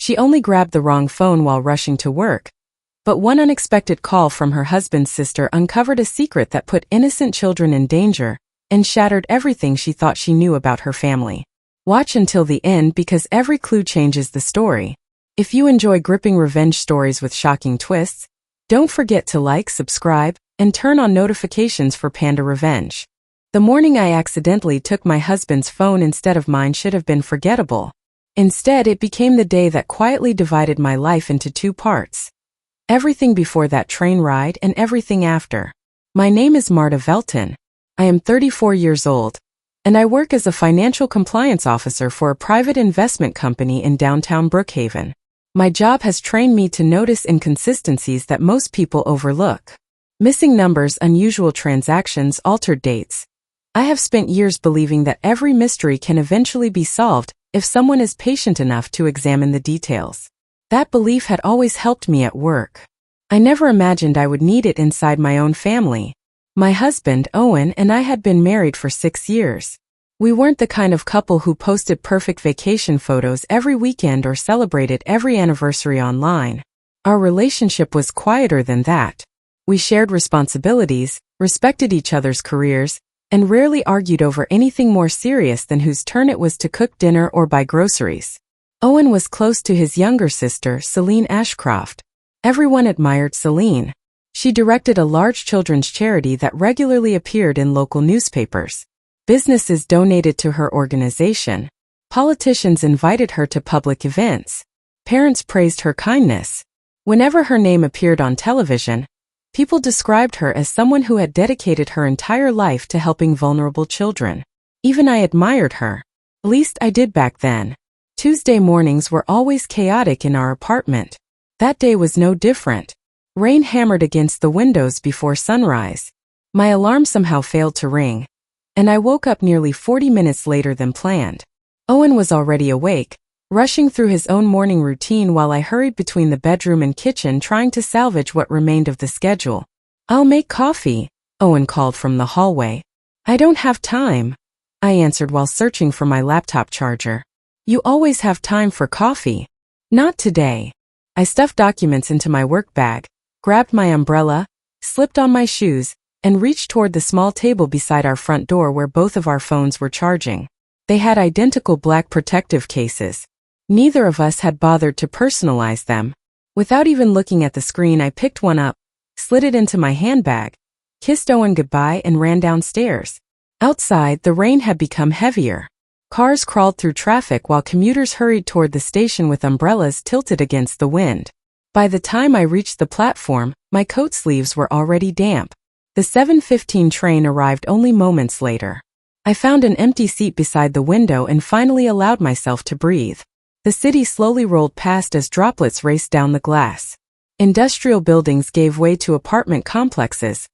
She only grabbed the wrong phone while rushing to work. But one unexpected call from her husband's sister uncovered a secret that put innocent children in danger and shattered everything she thought she knew about her family. Watch until the end because every clue changes the story. If you enjoy gripping revenge stories with shocking twists, don't forget to like, subscribe, and turn on notifications for Panda Revenge. The morning I accidentally took my husband's phone instead of mine should have been forgettable. Instead, it became the day that quietly divided my life into two parts. Everything before that train ride and everything after. My name is Marta Velton. I am 34 years old, and I work as a financial compliance officer for a private investment company in downtown Brookhaven. My job has trained me to notice inconsistencies that most people overlook. Missing numbers, unusual transactions, altered dates. I have spent years believing that every mystery can eventually be solved if someone is patient enough to examine the details. That belief had always helped me at work. I never imagined I would need it inside my own family. My husband, Owen, and I had been married for 6 years. We weren't the kind of couple who posted perfect vacation photos every weekend or celebrated every anniversary online. Our relationship was quieter than that. We shared responsibilities, respected each other's careers, and rarely argued over anything more serious than whose turn it was to cook dinner or buy groceries. Owen was close to his younger sister, Celine Ashcroft. Everyone admired Celine. She directed a large children's charity that regularly appeared in local newspapers. Businesses donated to her organization. Politicians invited her to public events. Parents praised her kindness. Whenever her name appeared on television, people described her as someone who had dedicated her entire life to helping vulnerable children. Even I admired her. At least I did back then. Tuesday mornings were always chaotic in our apartment. That day was no different. Rain hammered against the windows before sunrise. My alarm somehow failed to ring, and I woke up nearly 40 minutes later than planned. Owen was already awake, rushing through his own morning routine while I hurried between the bedroom and kitchen trying to salvage what remained of the schedule. "I'll make coffee," Owen called from the hallway. "I don't have time," I answered while searching for my laptop charger. "You always have time for coffee." "Not today." I stuffed documents into my work bag, grabbed my umbrella, slipped on my shoes, and reached toward the small table beside our front door where both of our phones were charging. They had identical black protective cases. Neither of us had bothered to personalize them. Without even looking at the screen, I picked one up, slid it into my handbag, kissed Owen goodbye, and ran downstairs. Outside, the rain had become heavier. Cars crawled through traffic while commuters hurried toward the station with umbrellas tilted against the wind. By the time I reached the platform, my coat sleeves were already damp. The 7:15 train arrived only moments later. I found an empty seat beside the window and finally allowed myself to breathe. The city slowly rolled past as droplets raced down the glass. Industrial buildings gave way to apartment complexes,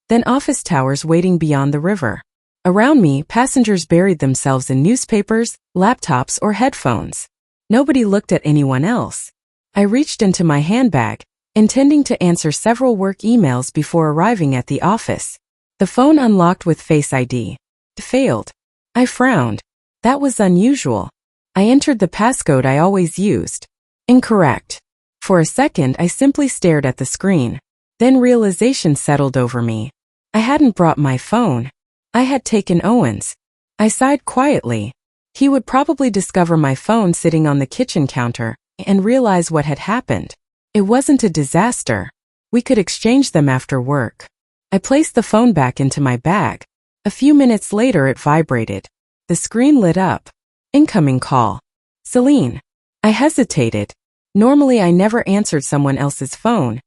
then office towers waiting beyond the river. Around me, passengers buried themselves in newspapers, laptops, or headphones. Nobody looked at anyone else. I reached into my handbag, intending to answer several work emails before arriving at the office. The phone unlocked with Face ID. It failed. I frowned. That was unusual. I entered the passcode I always used. Incorrect. For a second, I simply stared at the screen. Then realization settled over me. I hadn't brought my phone. I had taken Owen's. I sighed quietly. He would probably discover my phone sitting on the kitchen counter and realize what had happened. It wasn't a disaster. We could exchange them after work. I placed the phone back into my bag. A few minutes later, it vibrated. The screen lit up. Incoming call. Celine. I hesitated. Normally, I never answered someone else's phone,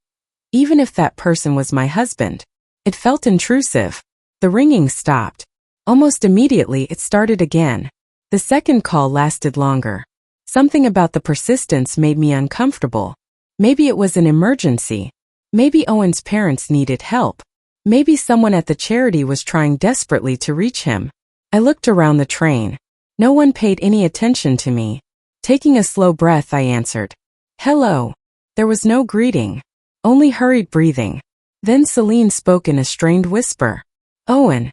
even if that person was my husband. It felt intrusive. The ringing stopped. Almost immediately, it started again. The second call lasted longer. Something about the persistence made me uncomfortable. Maybe it was an emergency. Maybe Owen's parents needed help. Maybe someone at the charity was trying desperately to reach him. I looked around the train. No one paid any attention to me. Taking a slow breath, I answered. "Hello." There was no greeting, only hurried breathing. Then Celine spoke in a strained whisper. "Owen,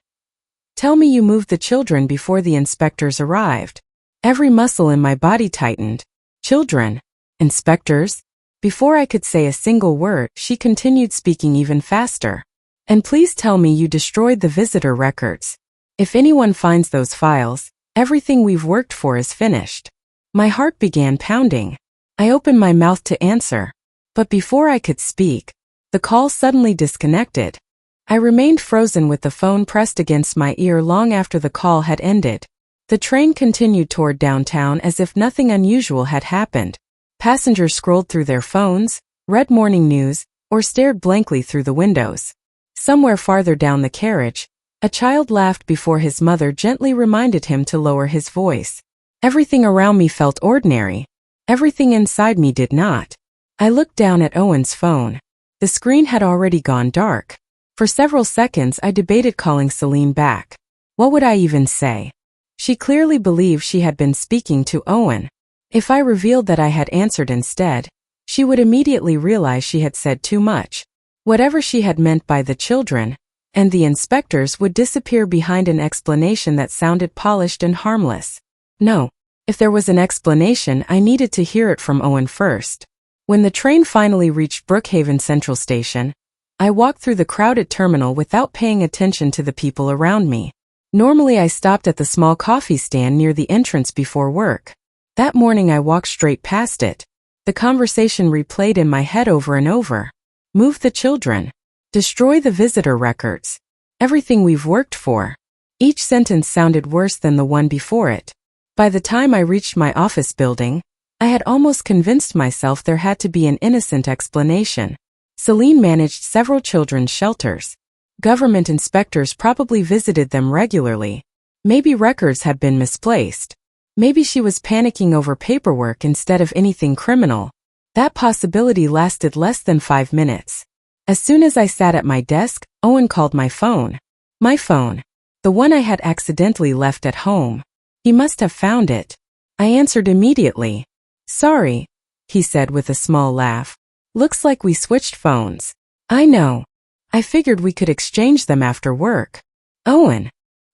tell me you moved the children before the inspectors arrived." Every muscle in my body tightened. Children. Inspectors? Before I could say a single word, she continued speaking even faster. And please tell me you destroyed the visitor records. If anyone finds those files, everything we've worked for is finished. My heart began pounding. I opened my mouth to answer. But before I could speak, the call suddenly disconnected. I remained frozen with the phone pressed against my ear long after the call had ended. The train continued toward downtown as if nothing unusual had happened. Passengers scrolled through their phones, read morning news, or stared blankly through the windows. Somewhere farther down the carriage, a child laughed before his mother gently reminded him to lower his voice. Everything around me felt ordinary. Everything inside me did not. I looked down at Owen's phone. The screen had already gone dark. For several seconds I debated calling Celine back. What would I even say? She clearly believed she had been speaking to Owen. If I revealed that I had answered instead, she would immediately realize she had said too much. Whatever she had meant by the children and the inspectors would disappear behind an explanation that sounded polished and harmless. No, if there was an explanation, I needed to hear it from Owen first. When the train finally reached Brookhaven Central Station, I walked through the crowded terminal without paying attention to the people around me. Normally I stopped at the small coffee stand near the entrance before work. That morning I walked straight past it. The conversation replayed in my head over and over. Move the children. Destroy the visitor records. Everything we've worked for. Each sentence sounded worse than the one before it. By the time I reached my office building, I had almost convinced myself there had to be an innocent explanation. Celine managed several children's shelters. Government inspectors probably visited them regularly. Maybe records had been misplaced. Maybe she was panicking over paperwork instead of anything criminal. That possibility lasted less than 5 minutes. As soon as I sat at my desk, Owen called my phone. My phone. The one I had accidentally left at home. He must have found it. I answered immediately. Sorry, he said with a small laugh. Looks like we switched phones. I know. I figured we could exchange them after work. Owen.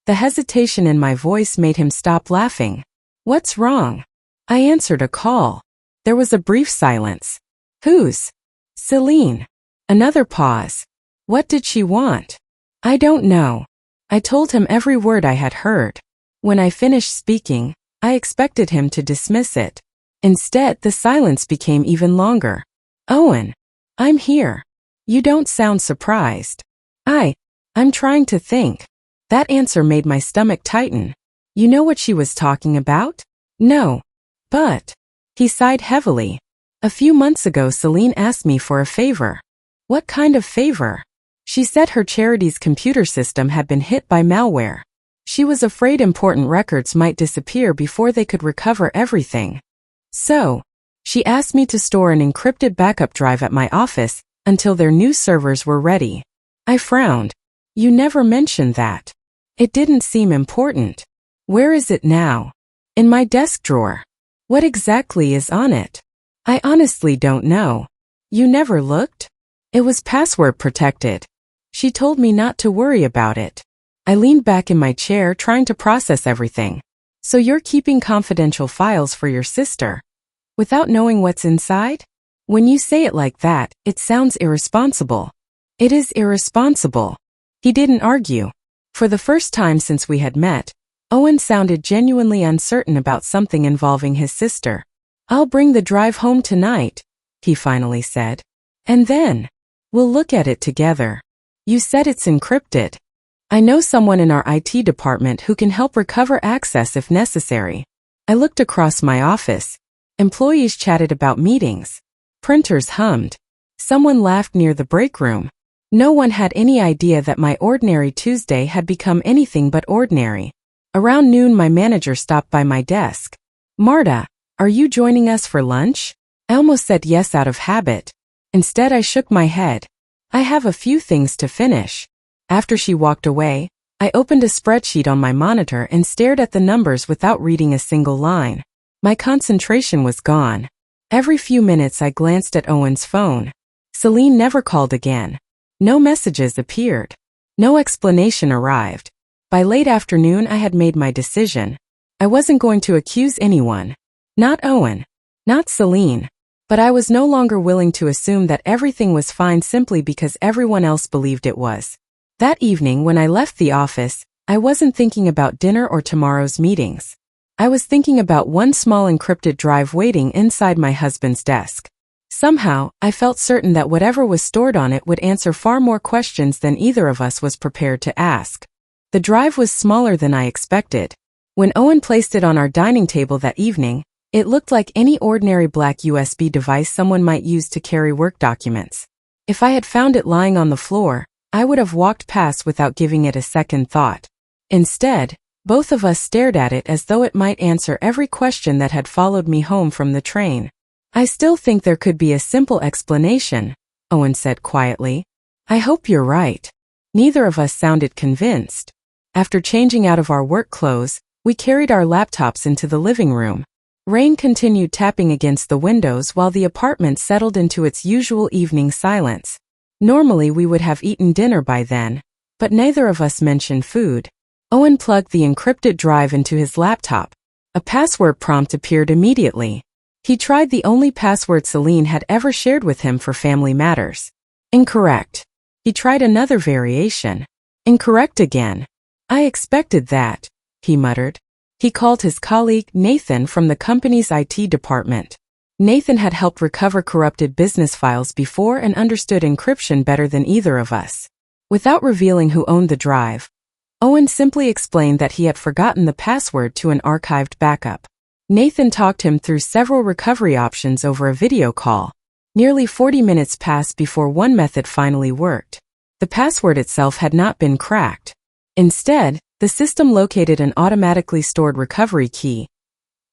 The hesitation in my voice made him stop laughing. What's wrong? I answered a call. There was a brief silence. Whose? Celine. Another pause. What did she want? I don't know. I told him every word I had heard. When I finished speaking, I expected him to dismiss it. Instead, the silence became even longer. Owen. I'm here. You don't sound surprised. I'm trying to think. That answer made my stomach tighten. You know what she was talking about? No. But. He sighed heavily. A few months ago Celine asked me for a favor. What kind of favor? She said her charity's computer system had been hit by malware. She was afraid important records might disappear before they could recover everything. So, she asked me to store an encrypted backup drive at my office until their new servers were ready. I frowned. You never mentioned that. It didn't seem important. Where is it now? In my desk drawer. What exactly is on it? I honestly don't know. You never looked? It was password protected. She told me not to worry about it. I leaned back in my chair trying to process everything. So you're keeping confidential files for your sister, without knowing what's inside? When you say it like that, it sounds irresponsible. It is irresponsible. He didn't argue. For the first time since we had met, Owen sounded genuinely uncertain about something involving his sister. I'll bring the drive home tonight, he finally said. And then, we'll look at it together. You said it's encrypted. I know someone in our IT department who can help recover access if necessary. I looked across my office. Employees chatted about meetings. Printers hummed. Someone laughed near the break room. No one had any idea that my ordinary Tuesday had become anything but ordinary. Around noon my manager stopped by my desk. Marta, are you joining us for lunch? I almost said yes out of habit. Instead I shook my head. I have a few things to finish. After she walked away, I opened a spreadsheet on my monitor and stared at the numbers without reading a single line. My concentration was gone. Every few minutes I glanced at Owen's phone. Celine never called again. No messages appeared. No explanation arrived. By late afternoon I had made my decision. I wasn't going to accuse anyone. Not Owen. Not Celine. But I was no longer willing to assume that everything was fine simply because everyone else believed it was. That evening when I left the office, I wasn't thinking about dinner or tomorrow's meetings. I was thinking about one small encrypted drive waiting inside my husband's desk. Somehow, I felt certain that whatever was stored on it would answer far more questions than either of us was prepared to ask. The drive was smaller than I expected. When Owen placed it on our dining table that evening, it looked like any ordinary black USB device someone might use to carry work documents. If I had found it lying on the floor, I would have walked past without giving it a second thought. Instead, both of us stared at it as though it might answer every question that had followed me home from the train. "I still think there could be a simple explanation," Owen said quietly. "I hope you're right." Neither of us sounded convinced. After changing out of our work clothes, we carried our laptops into the living room. Rain continued tapping against the windows while the apartment settled into its usual evening silence. Normally we would have eaten dinner by then, but neither of us mentioned food. Owen plugged the encrypted drive into his laptop. A password prompt appeared immediately. He tried the only password Celine had ever shared with him for family matters. Incorrect. He tried another variation. Incorrect again. "I expected that," he muttered. He called his colleague, Nathan, from the company's IT department. Nathan had helped recover corrupted business files before and understood encryption better than either of us. Without revealing who owned the drive, Owen simply explained that he had forgotten the password to an archived backup. Nathan talked him through several recovery options over a video call. Nearly 40 minutes passed before one method finally worked. The password itself had not been cracked. Instead, the system located an automatically stored recovery key,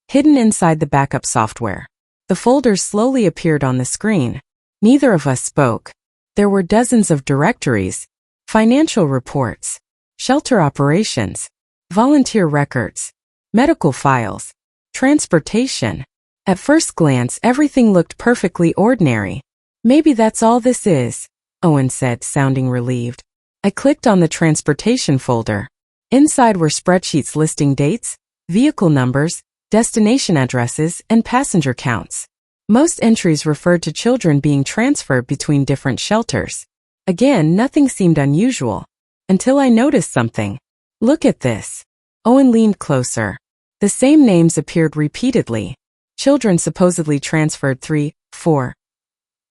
hidden inside the backup software. The folders slowly appeared on the screen. Neither of us spoke. There were dozens of directories, financial reports, shelter operations, volunteer records, medical files, transportation. At first glance, everything looked perfectly ordinary. "Maybe that's all this is," Owen said, sounding relieved. I clicked on the transportation folder. Inside were spreadsheets listing dates, vehicle numbers, destination addresses, and passenger counts. Most entries referred to children being transferred between different shelters. Again, nothing seemed unusual. Until I noticed something. "Look at this." Owen leaned closer. The same names appeared repeatedly. Children supposedly transferred 3, 4,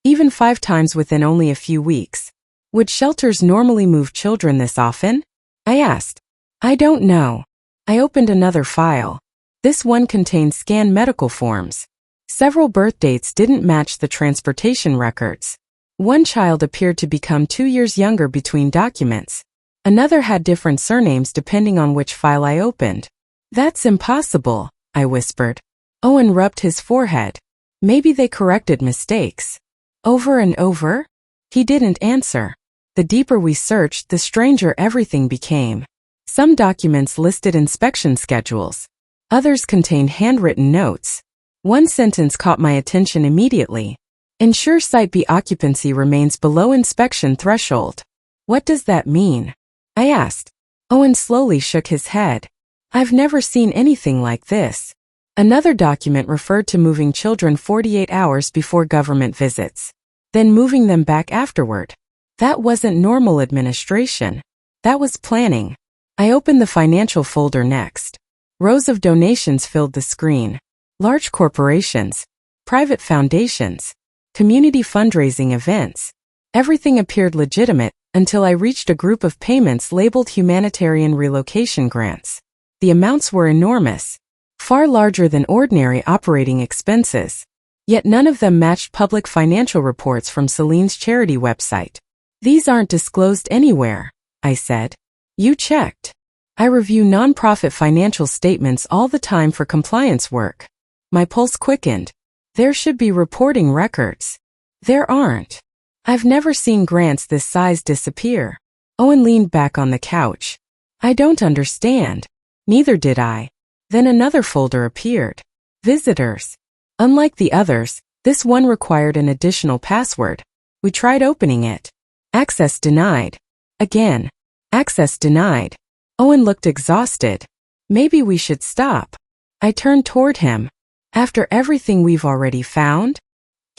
even 5 times within only a few weeks. Would shelters normally move children this often? I asked. "I don't know." I opened another file. This one contained scanned medical forms. Several birth dates didn't match the transportation records. One child appeared to become 2 years younger between documents. Another had different surnames depending on which file I opened. "That's impossible," I whispered. Owen rubbed his forehead. "Maybe they corrected mistakes." "Over and over?" He didn't answer. The deeper we searched, the stranger everything became. Some documents listed inspection schedules. Others contained handwritten notes. One sentence caught my attention immediately. "Ensure Site B occupancy remains below inspection threshold." "What does that mean?" I asked. Owen slowly shook his head. "I've never seen anything like this." Another document referred to moving children 48 hours before government visits, then moving them back afterward. That wasn't normal administration. That was planning. I opened the financial folder next. Rows of donations filled the screen. Large corporations, private foundations, community fundraising events. Everything appeared legitimate until I reached a group of payments labeled humanitarian relocation grants. The amounts were enormous, far larger than ordinary operating expenses. Yet none of them matched public financial reports from Celine's charity website. "These aren't disclosed anywhere," I said. "You checked." I review nonprofit financial statements all the time for compliance work. My pulse quickened. There should be reporting records. There aren't. I've never seen grants this size disappear. Owen leaned back on the couch. "I don't understand." Neither did I. Then another folder appeared. Visitors. Unlike the others, this one required an additional password. We tried opening it. Access denied. Again. Access denied. Owen looked exhausted. "Maybe we should stop." I turned toward him. "After everything we've already found?"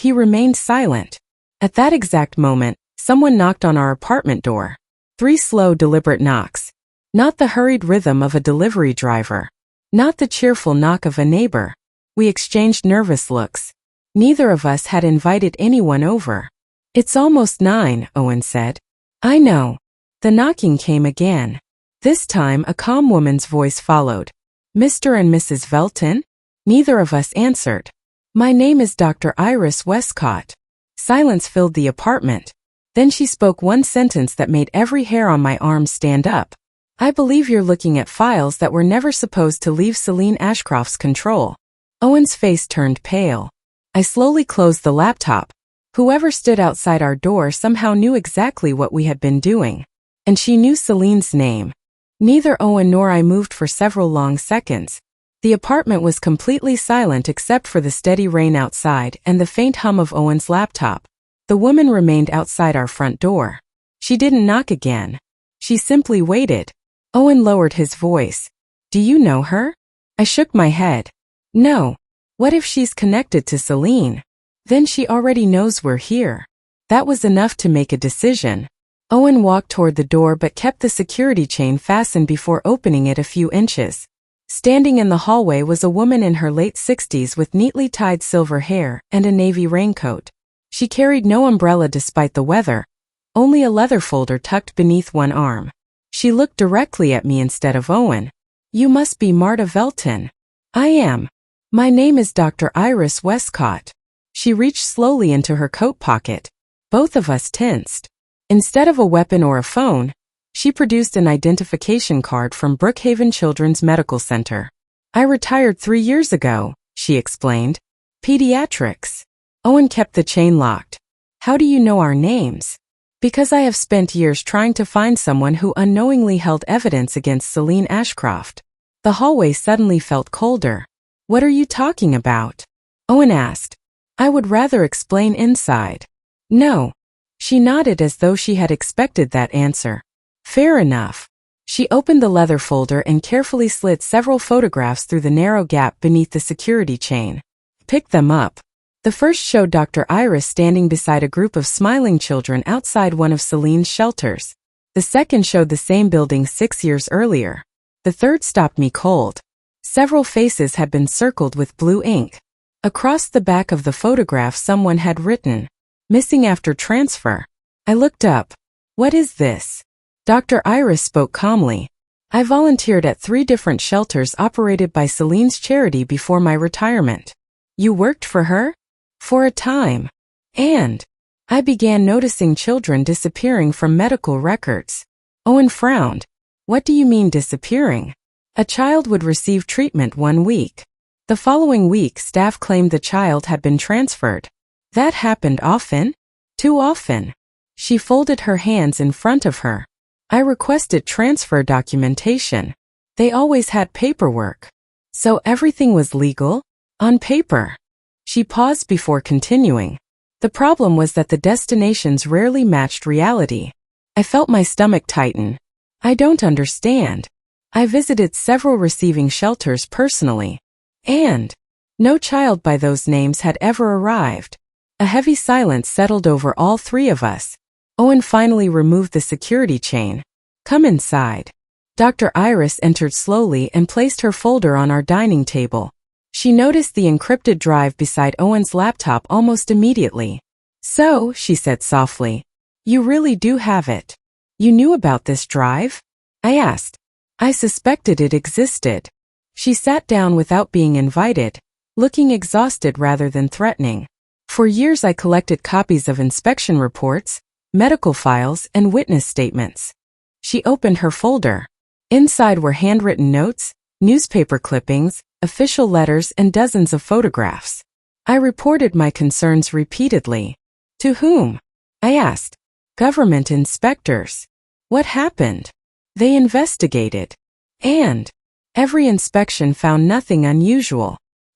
He remained silent. At that exact moment, someone knocked on our apartment door. 3 slow, deliberate knocks. Not the hurried rhythm of a delivery driver. Not the cheerful knock of a neighbor. We exchanged nervous looks. Neither of us had invited anyone over. "It's almost 9, Owen said. "I know." The knocking came again. This time a calm woman's voice followed. "Mr. and Mrs. Velton?" Neither of us answered. "My name is Dr. Iris Westcott." Silence filled the apartment. Then she spoke one sentence that made every hair on my arm stand up. "I believe you're looking at files that were never supposed to leave Celine Ashcroft's control." Owen's face turned pale. I slowly closed the laptop. Whoever stood outside our door somehow knew exactly what we had been doing. And she knew Celine's name. Neither Owen nor I moved for several long seconds. The apartment was completely silent except for the steady rain outside and the faint hum of Owen's laptop. The woman remained outside our front door. She didn't knock again. She simply waited. Owen lowered his voice. "Do you know her?" I shook my head. "No. What if she's connected to Celine? Then she already knows we're here." That was enough to make a decision. Owen walked toward the door but kept the security chain fastened before opening it a few inches. Standing in the hallway was a woman in her late 60s with neatly tied silver hair and a navy raincoat. She carried no umbrella despite the weather, only a leather folder tucked beneath one arm. She looked directly at me instead of Owen. "You must be Marta Velton." "I am. My name is Dr. Iris Westcott." She reached slowly into her coat pocket. Both of us tensed. Instead of a weapon or a phone, she produced an identification card from Brookhaven Children's Medical Center. "I retired 3 years ago," she explained. "Pediatrics." Owen kept the chain locked. "How do you know our names?" "Because I have spent years trying to find someone who unknowingly held evidence against Celine Ashcroft." The hallway suddenly felt colder. "What are you talking about?" Owen asked. "I would rather explain inside." "No." She nodded as though she had expected that answer. "Fair enough." She opened the leather folder and carefully slid several photographs through the narrow gap beneath the security chain. "Pick them up." The first showed Dr. Iris standing beside a group of smiling children outside one of Celine's shelters. The second showed the same building 6 years earlier. The third stopped me cold. Several faces had been circled with blue ink. Across the back of the photograph someone had written, "Missing after transfer." I looked up. "What is this?" Dr. Iris spoke calmly. "I volunteered at 3 different shelters operated by Celine's charity before my retirement." "You worked for her?" "For a time. And I began noticing children disappearing from medical records." Owen frowned. "What do you mean disappearing?" "A child would receive treatment 1 week. The following week staff claimed the child had been transferred." "That happened often?" "Too often." She folded her hands in front of her. "I requested transfer documentation. They always had paperwork." "So everything was legal? On paper?" She paused before continuing. "The problem was that the destinations rarely matched reality." I felt my stomach tighten. "I don't understand. I visited several receiving shelters personally. And no child by those names had ever arrived." A heavy silence settled over all 3 of us. Owen finally removed the security chain. "Come inside." Dr. Iris entered slowly and placed her folder on our dining table. She noticed the encrypted drive beside Owen's laptop almost immediately. "So," she said softly, "you really do have it. You knew about this drive?" I asked. "I suspected it existed." She sat down without being invited, looking exhausted rather than threatening. "For years I collected copies of inspection reports, medical files, and witness statements." She opened her folder. Inside were handwritten notes, newspaper clippings, official letters, and dozens of photographs. I reported my concerns repeatedly. "To whom?" I asked. "Government inspectors." "What happened?" "They investigated. And every inspection found nothing unusual."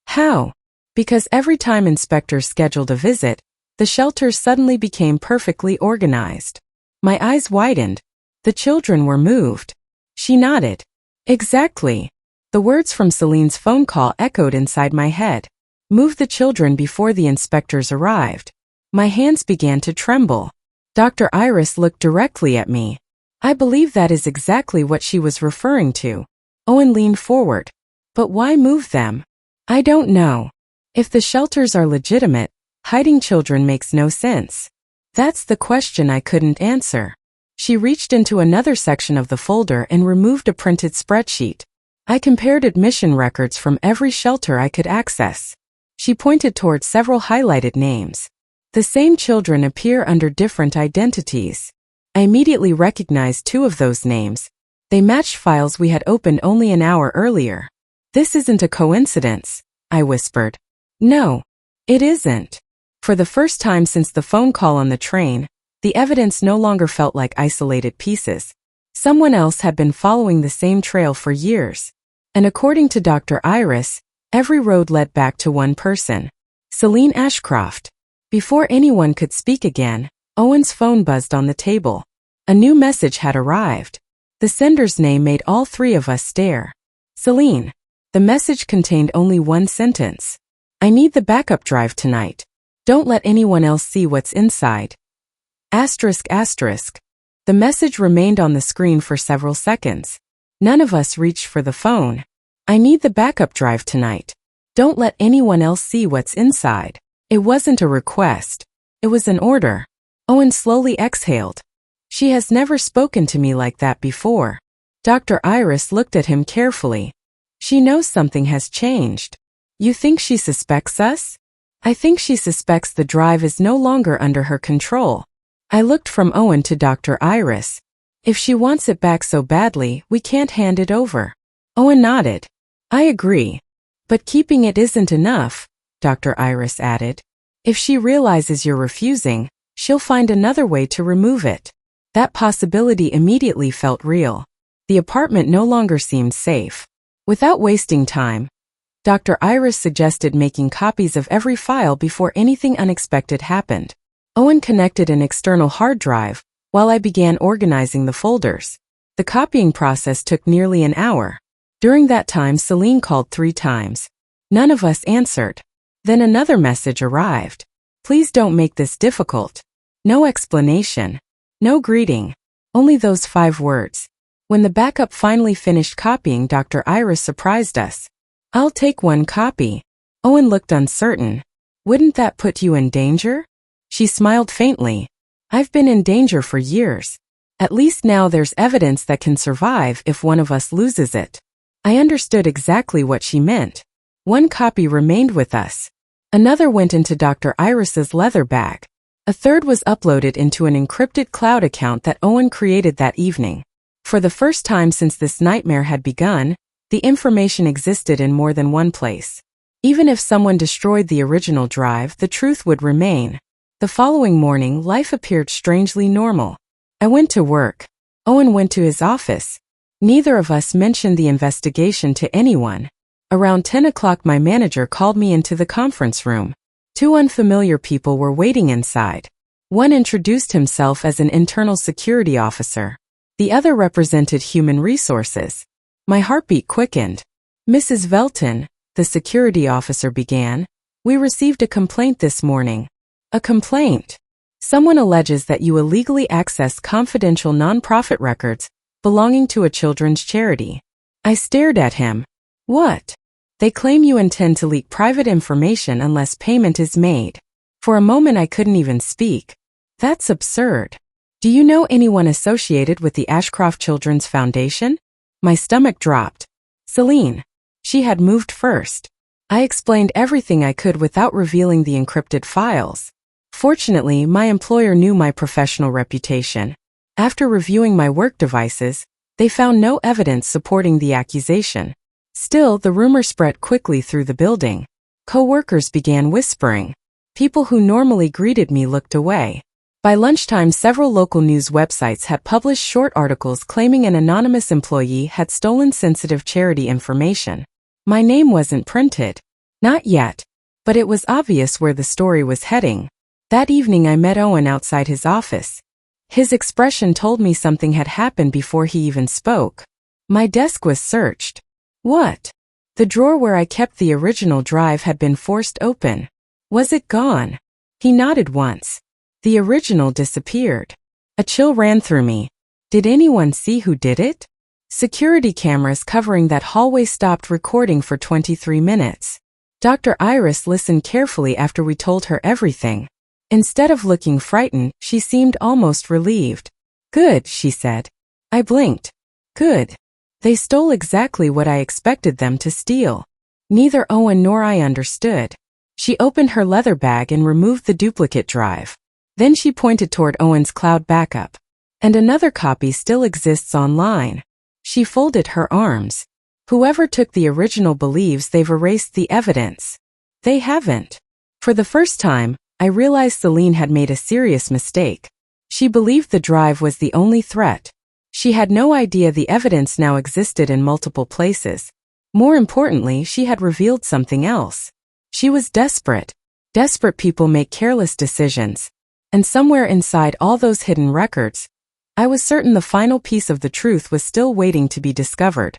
"How?" "Because every time inspectors scheduled a visit, the shelters suddenly became perfectly organized." My eyes widened. "The children were moved." She nodded. "Exactly." The words from Celine's phone call echoed inside my head. Move the children before the inspectors arrived. My hands began to tremble. Dr. Iris looked directly at me. I believe that is exactly what she was referring to. Owen leaned forward. But why move them? I don't know. If the shelters are legitimate, hiding children makes no sense. That's the question I couldn't answer. She reached into another section of the folder and removed a printed spreadsheet. I compared admission records from every shelter I could access. She pointed toward several highlighted names. The same children appear under different identities. I immediately recognized two of those names. They matched files we had opened only an hour earlier. This isn't a coincidence, I whispered. No, it isn't. For the first time since the phone call on the train, the evidence no longer felt like isolated pieces. Someone else had been following the same trail for years. And according to Dr. Iris, every road led back to one person. Celine Ashcroft. Before anyone could speak again, Owen's phone buzzed on the table. A new message had arrived. The sender's name made all three of us stare. Celine. The message contained only one sentence. I need the backup drive tonight. Don't let anyone else see what's inside. Asterisk asterisk. The message remained on the screen for several seconds. None of us reached for the phone. I need the backup drive tonight. Don't let anyone else see what's inside. It wasn't a request. It was an order. Owen slowly exhaled. She has never spoken to me like that before. Dr. Iris looked at him carefully. She knows something has changed. You think she suspects us? I think she suspects the drive is no longer under her control. I looked from Owen to Dr. Iris. If she wants it back so badly, we can't hand it over. Owen nodded. I agree. But keeping it isn't enough, Dr. Iris added. If she realizes you're refusing, she'll find another way to remove it. That possibility immediately felt real. The apartment no longer seemed safe. Without wasting time, Dr. Iris suggested making copies of every file before anything unexpected happened. Owen connected an external hard drive, while I began organizing the folders. The copying process took nearly an hour. During that time, Celine called 3 times. None of us answered. Then another message arrived. Please don't make this difficult. No explanation. No greeting. Only those 5 words. When the backup finally finished copying, Dr. Iris surprised us. I'll take 1 copy. Owen looked uncertain. Wouldn't that put you in danger? She smiled faintly. I've been in danger for years. At least now there's evidence that can survive if one of us loses it. I understood exactly what she meant. 1 copy remained with us. Another went into Dr. Iris's leather bag. A third was uploaded into an encrypted cloud account that Owen created that evening. For the first time since this nightmare had begun, the information existed in more than one place. Even if someone destroyed the original drive, the truth would remain. The following morning, life appeared strangely normal. I went to work. Owen went to his office. Neither of us mentioned the investigation to anyone. Around 10 o'clock, my manager called me into the conference room. 2 unfamiliar people were waiting inside. One introduced himself as an internal security officer. The other represented human resources. My heartbeat quickened. Mrs. Velton, the security officer began, we received a complaint this morning. A complaint. Someone alleges that you illegally accessed confidential nonprofit records belonging to a children's charity. I stared at him. What? They claim you intend to leak private information unless payment is made. For a moment I couldn't even speak. That's absurd. Do you know anyone associated with the Ashcroft Children's Foundation? My stomach dropped. Celine. She had moved first. I explained everything I could without revealing the encrypted files. Fortunately, my employer knew my professional reputation. After reviewing my work devices, they found no evidence supporting the accusation. Still, the rumor spread quickly through the building. Co-workers began whispering. People who normally greeted me looked away. By lunchtime, several local news websites had published short articles claiming an anonymous employee had stolen sensitive charity information. My name wasn't printed. Not yet. But it was obvious where the story was heading. That evening I met Owen outside his office. His expression told me something had happened before he even spoke. My desk was searched. What? The drawer where I kept the original drive had been forced open. Was it gone? He nodded once. The original disappeared. A chill ran through me. Did anyone see who did it? Security cameras covering that hallway stopped recording for 23 minutes. Dr. Iris listened carefully after we told her everything. Instead of looking frightened, she seemed almost relieved. Good, she said. I blinked. Good. They stole exactly what I expected them to steal. Neither Owen nor I understood. She opened her leather bag and removed the duplicate drive. Then she pointed toward Owen's cloud backup. And another copy still exists online. She folded her arms. Whoever took the original believes they've erased the evidence. They haven't. For the first time, I realized Celine had made a serious mistake. She believed the drive was the only threat. She had no idea the evidence now existed in multiple places. More importantly, she had revealed something else. She was desperate. Desperate people make careless decisions. And somewhere inside all those hidden records, I was certain the final piece of the truth was still waiting to be discovered.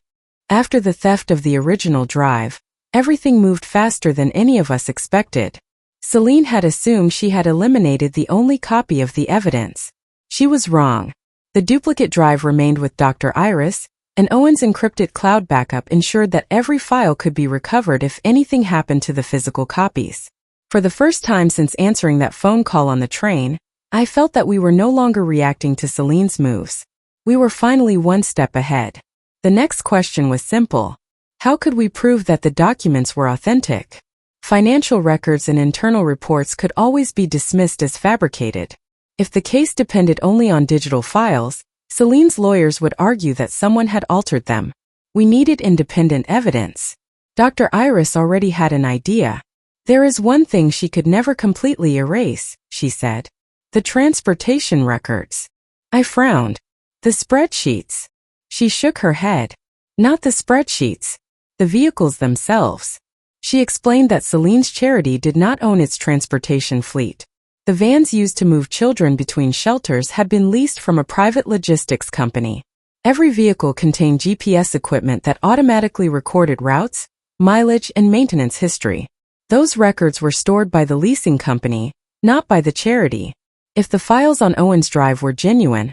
After the theft of the original drive, everything moved faster than any of us expected. Celine had assumed she had eliminated the only copy of the evidence. She was wrong. The duplicate drive remained with Dr. Iris, and Owen's encrypted cloud backup ensured that every file could be recovered if anything happened to the physical copies. For the first time since answering that phone call on the train, I felt that we were no longer reacting to Celine's moves. We were finally one step ahead. The next question was simple. How could we prove that the documents were authentic? Financial records and internal reports could always be dismissed as fabricated. If the case depended only on digital files, Celine's lawyers would argue that someone had altered them. We needed independent evidence. Dr. Iris already had an idea. There is one thing she could never completely erase, she said. The transportation records. I frowned. The spreadsheets. She shook her head. Not the spreadsheets. The vehicles themselves. She explained that Celine's charity did not own its transportation fleet. The vans used to move children between shelters had been leased from a private logistics company. Every vehicle contained GPS equipment that automatically recorded routes, mileage, and maintenance history. Those records were stored by the leasing company, not by the charity. If the files on Owen's drive were genuine,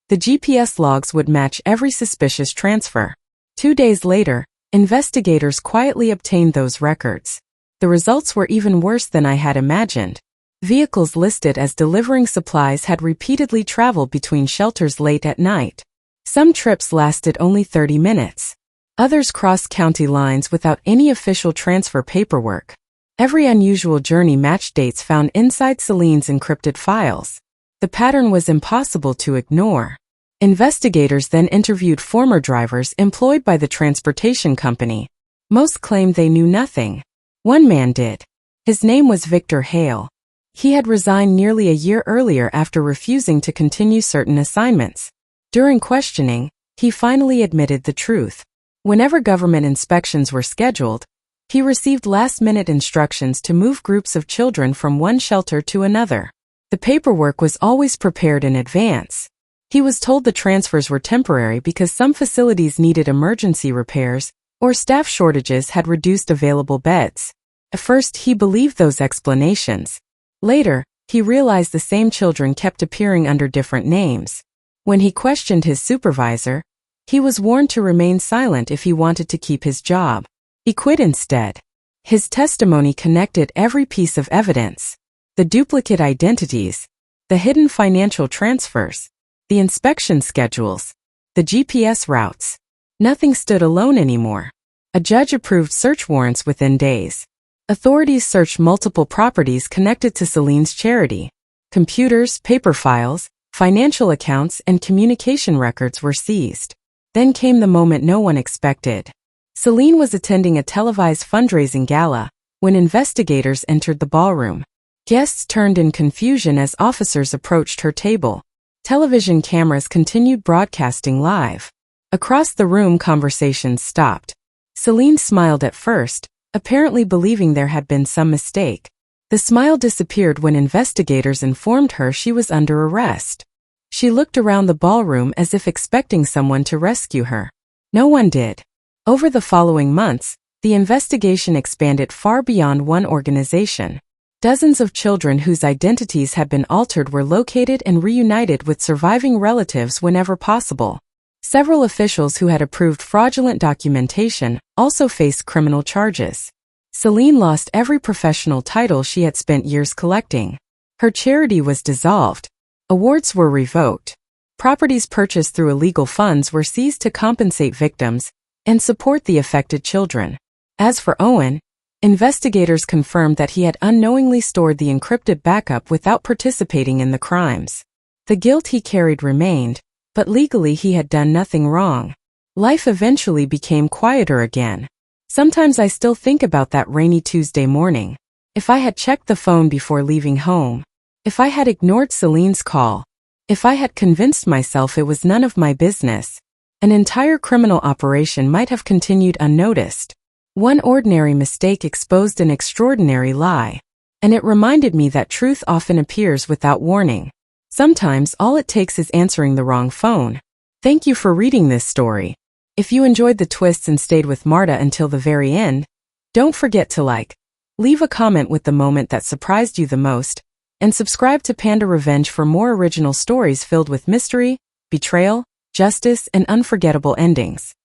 the GPS logs would match every suspicious transfer. 2 days later, investigators quietly obtained those records. The results were even worse than I had imagined. Vehicles listed as delivering supplies had repeatedly traveled between shelters late at night. Some trips lasted only 30 minutes. Others crossed county lines without any official transfer paperwork. Every unusual journey matched dates found inside Celine's encrypted files. The pattern was impossible to ignore. Investigators then interviewed former drivers employed by the transportation company. Most claimed they knew nothing. One man did. His name was Victor Hale. He had resigned nearly a year earlier after refusing to continue certain assignments. During questioning, he finally admitted the truth. Whenever government inspections were scheduled, he received last-minute instructions to move groups of children from one shelter to another. The paperwork was always prepared in advance. He was told the transfers were temporary because some facilities needed emergency repairs or staff shortages had reduced available beds. At first, he believed those explanations. Later, he realized the same children kept appearing under different names. When he questioned his supervisor, he was warned to remain silent if he wanted to keep his job. He quit instead. His testimony connected every piece of evidence. The duplicate identities, the hidden financial transfers, the inspection schedules, the GPS routes. Nothing stood alone anymore. A judge approved search warrants within days. Authorities searched multiple properties connected to Celine's charity. Computers, paper files, financial accounts, and communication records were seized. Then came the moment no one expected. Celine was attending a televised fundraising gala when investigators entered the ballroom. Guests turned in confusion as officers approached her table. Television cameras continued broadcasting live. Across the room, conversations stopped. Celine smiled at first, apparently believing there had been some mistake. The smile disappeared when investigators informed her she was under arrest. She looked around the ballroom as if expecting someone to rescue her. No one did. Over the following months, The investigation expanded far beyond one organization. Dozens of children whose identities had been altered were located and reunited with surviving relatives whenever possible. Several officials who had approved fraudulent documentation also faced criminal charges. Celine lost every professional title she had spent years collecting. Her charity was dissolved. Awards were revoked. Properties purchased through illegal funds were seized to compensate victims and support the affected children. As for Owen, investigators confirmed that he had unknowingly stored the encrypted backup without participating in the crimes. The guilt he carried remained, but legally he had done nothing wrong. Life eventually became quieter again. Sometimes I still think about that rainy Tuesday morning. If I had checked the phone before leaving home, if I had ignored Celine's call, if I had convinced myself it was none of my business, an entire criminal operation might have continued unnoticed. One ordinary mistake exposed an extraordinary lie, and it reminded me that truth often appears without warning. Sometimes all it takes is answering the wrong phone. Thank you for reading this story. If you enjoyed the twists and stayed with Marta until the very end, don't forget to leave a comment with the moment that surprised you the most, and subscribe to Panda Revenge for more original stories filled with mystery, betrayal, justice, and unforgettable endings.